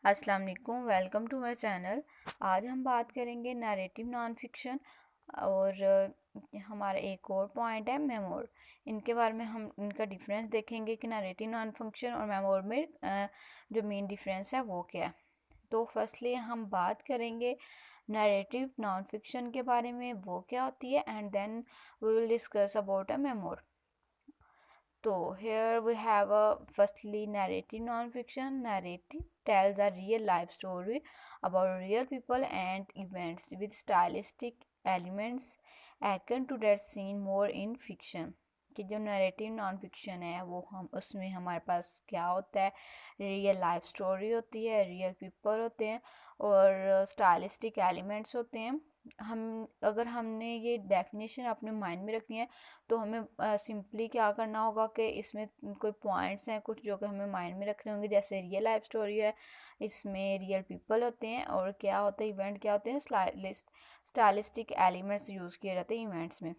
अस्सलाम वालेकुम, welcome to my channel. आज हम बात करेंगे नैरेटिव नॉन फिक्शन और हमारा एक और पॉइंट है मेमोर। इनके बारे में हम इनका डिफरेंस देखेंगे कि नैरेटिव नॉन फिक्शन और मेमोर में जो मेन डिफरेंस है वो क्या है। तो फर्स्टली हम बात करेंगे नैरेटिव नॉन फिक्शन के बारे में, वो क्या होती है, and then we will discuss about a memoir. So here we have a firstly narrative non-fiction. Narrative tells a real life story about real people and events with stylistic elements akin to that seen more in fiction. कि जो narrative non fiction है वो हम उसमें हमारे पास क्या होता है, रियल लाइफ स्टोरी होती है, रियल पीपल होते हैं और स्टाइलिस्टिक एलिमेंट्स होते हैं। हम अगर हमने ये डेफिनेशन अपने माइंड में रखनी है तो हमें सिंपली क्या करना होगा कि इसमें कोई पॉइंट्स हैं कुछ जो कि हमें माइंड में रखने होंगे। जैसे रियल लाइफ स्टोरी है, इसमें रियल पीपल होते हैं और क्या होता है, इवेंट क्या होते हैं, स्टाइलिस्टिक एलिमेंट्स यूज़ किए जाते हैं इवेंट्स में।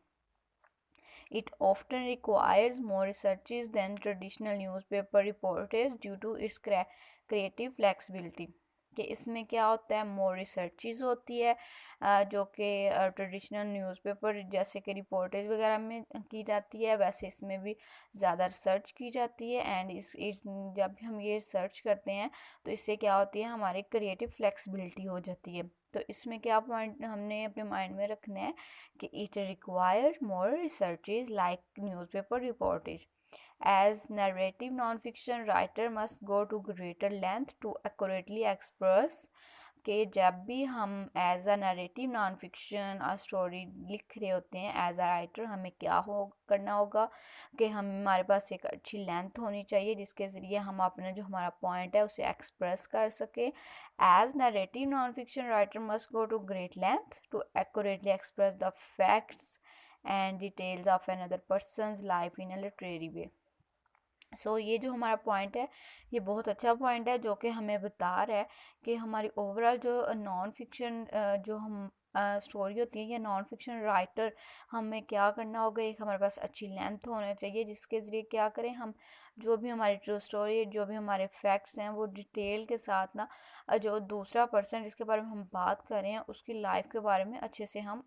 It often requires more researches than traditional newspaper reportage due to its creative flexibility। कि इसमें क्या होता है, मोर रिसर्चेज होती है जो कि ट्रेडिशनल न्यूज़पेपर जैसे कि रिपोर्टेज वगैरह में की जाती है, वैसे इसमें भी ज़्यादा रिसर्च की जाती है। एंड इस जब हम ये रिसर्च करते हैं तो इससे क्या होती है, हमारी क्रिएटिव फ्लेक्सिबिलिटी हो जाती है। तो इसमें क्या पॉइंट हमने अपने माइंड में रखना है कि it required more researches like newspaper reportage, as narrative non-fiction writer must go to greater length to accurately express कि जब भी हम as a narrative non fiction story लिख रहे होते हैं एज अ राइटर, हमें क्या हो करना होगा कि हमारे पास एक अच्छी लेंथ होनी चाहिए जिसके ज़रिए हम अपना जो हमारा पॉइंट है उसे एक्सप्रेस कर सके। As narrative non fiction writer must go to great length to accurately express the facts and details of another person's life in a literary way. ये जो हमारा पॉइंट है ये बहुत अच्छा पॉइंट है जो कि हमें बता रहा है कि हमारी ओवरऑल जो नॉन फिक्शन जो हम स्टोरी होती है या नॉन फिक्शन राइटर, हमें क्या करना होगा, एक हमारे पास अच्छी लेंथ होना चाहिए जिसके ज़रिए क्या करें हम जो भी हमारी ट्रू स्टोरी, जो भी हमारे फैक्ट्स हैं वो डिटेल के साथ ना जो दूसरा पर्सन जिसके बारे में हम बात कर रहे हैं उसकी लाइफ के बारे में अच्छे से हम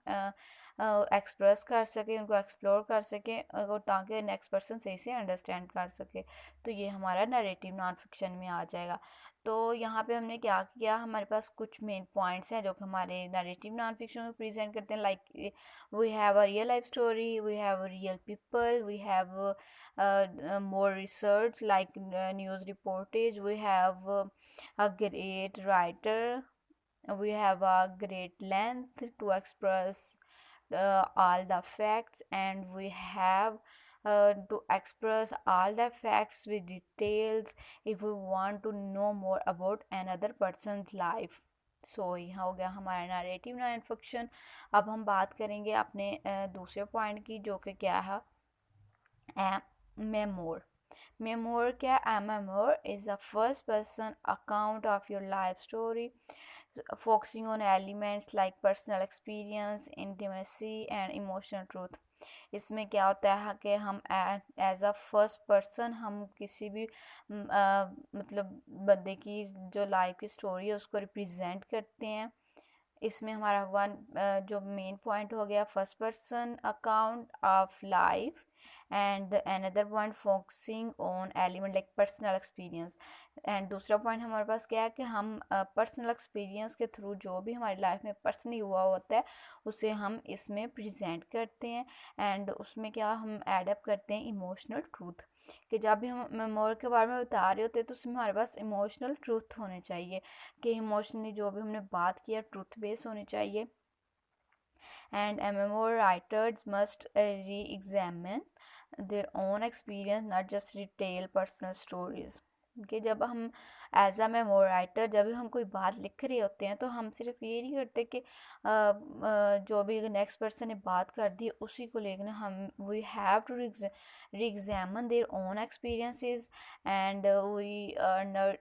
एक्सप्रेस कर सकें, उनको एक्सप्लोर कर सकें और ताकि नेक्स्ट पर्सन सही से अंडरस्टैंड कर सके। तो ये हमारा नरेटिव नॉन फिक्शन में आ जाएगा। तो यहाँ पे हमने क्या किया, हमारे पास कुछ मेन पॉइंट्स हैं जो कि हमारे नरेटिव नॉन फिक्शन में प्रेजेंट करते हैं। Like we have a real life story, we have real people, we have more research like news reportage, we have a great writer, we have a great length to express all the facts, and we have to express all the facts with details if we want to know more about another person's life। यहाँ हो गया हमारा narrative non fiction. अब हम बात करेंगे अपने दूसरे पॉइंट की जो कि क्या है, memoir। Memoir क्या, a memoir is a first person account of your life story, focusing on elements like personal experience, intimacy and emotional truth। इसमें क्या होता है कि हम एज अ फर्स्ट पर्सन हम किसी भी मतलब बंदे की जो लाइफ की स्टोरी है उसको रिप्रेजेंट करते हैं। इसमें हमारा वन जो मेन पॉइंट हो गया, first person account of life and another point focusing on element like personal experience. And दूसरा पॉइंट हमारे पास क्या है कि हम पर्सनल एक्सपीरियंस के थ्रू जो भी हमारी लाइफ में पर्सनली हुआ होता है उसे हम इसमें प्रेजेंट करते हैं। एंड उसमें क्या हम एडअप करते हैं इमोशनल ट्रूथ, कि जब भी हम मेमोर के बारे में बता रहे होते हैं तो उसमें हमारे पास इमोशनल ट्रूथ होने चाहिए कि इमोशनली जो भी हमने बात किया ट्रूथ बेस होनी चाहिए। And memoir writers must re-examine their own experience, not just retell personal stories। कि जब हम एज अ मेमोर राइटर जब भी हम कोई बात लिख रहे होते हैं तो हम सिर्फ ये नहीं करते कि जो भी नेक्स्ट पर्सन ने बात कर दी उसी को लेकर हम we have to re-examine their own experiences and we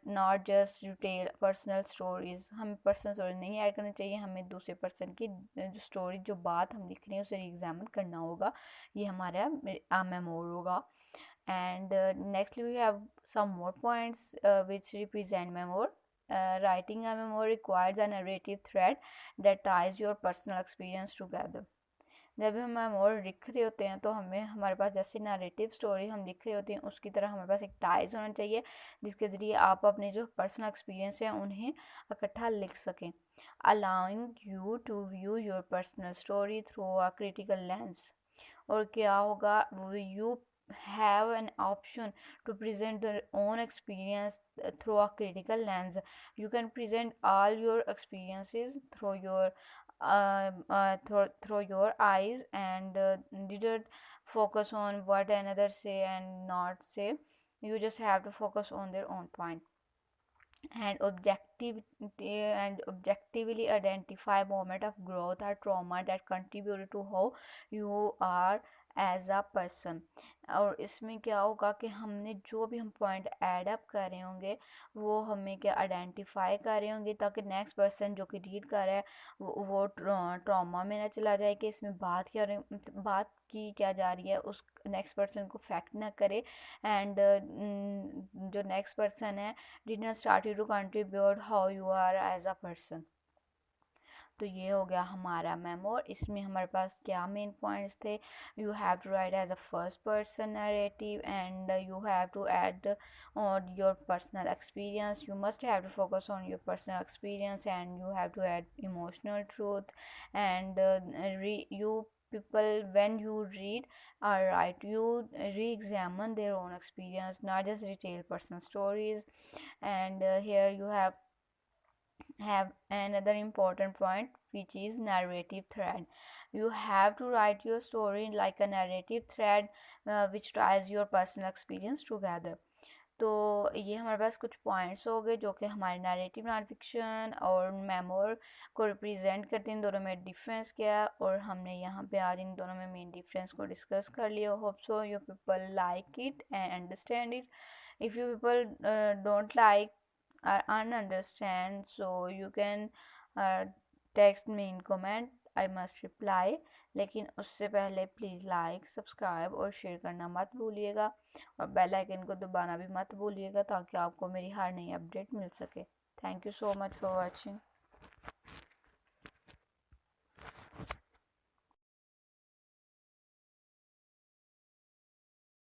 not just retail personal stories। हमें पर्सनल स्टोरी नहीं ऐड करनी चाहिए, हमें दूसरे पर्सन की जो स्टोरी जो बात हम लिख रहे हैं उसे री-एग्जामिन करना होगा। ये हमारा मेमोर होगा। And nextly we have some more points which represent memoir। writing a memo requires a narrative thread that ties your personal experience together. जब भी हम मेमोर लिख रहे होते हैं तो हमें हमारे पास जैसे नैरेटिव स्टोरी हम लिख रहे होते हैं उसकी तरह हमारे पास एक टाइज होना चाहिए जिसके ज़रिए आप अपने जो पर्सनल एक्सपीरियंस हैं उन्हें इकट्ठा लिख सकें, allowing you to view your personal story through a critical lens. और क्या होगा, you have an option to present their own experience through a critical lens. You can present all your experiences through your through your eyes and didn't focus on what another say and not say. You just have to focus on their own point and objectively identify moment of growth or trauma that contributed to how you are as a person. और इसमें क्या होगा कि हमने जो भी हम point add up कर रहे होंगे वो हमें क्या आइडेंटिफाई कर रहे होंगे ताकि नेक्स्ट पर्सन जो कि रीड कर रहा है वो ट्रॉमा में ना चला जाए कि इसमें बात क्या बात की क्या जा रही है, उस नेक्स्ट पर्सन को फैक्ट ना करे. एंड जो नेक्स्ट पर्सन है did not start to contribute how you are as a person. तो ये हो गया हमारा मेमो. इसमें हमारे पास क्या मेन पॉइंट्स थे, you have to write as a first person narrative and you have to add on your personal experience. You must have to focus on your personal experience and you have to add emotional truth and you people when you read or write you re-examine their own experience, not just retell personal stories. And here you have another important point which is narrative thread. You have to write your story like a narrative thread which ties your personal experience together. तो ये हमारे पास कुछ points हो गए जो कि हमारे narrative non fiction और मेमोर को रिप्रेजेंट करते हैं. इन दोनों में डिफरेंस क्या है और हमने यहाँ पे आज इन दोनों में मेन डिफरेंस को डिस्कस कर लिया. Hope so you people like it and understand it. If you people don't like or ununderstand, so you can text me in comment. I must reply. लेकिन उससे पहले प्लीज़ लाइक सब्सक्राइब और share करना मत भूलिएगा और बेल आइकन को दबाना भी मत भूलिएगा ताकि आपको मेरी हर नई अपडेट मिल सके. Thank you so much for watching.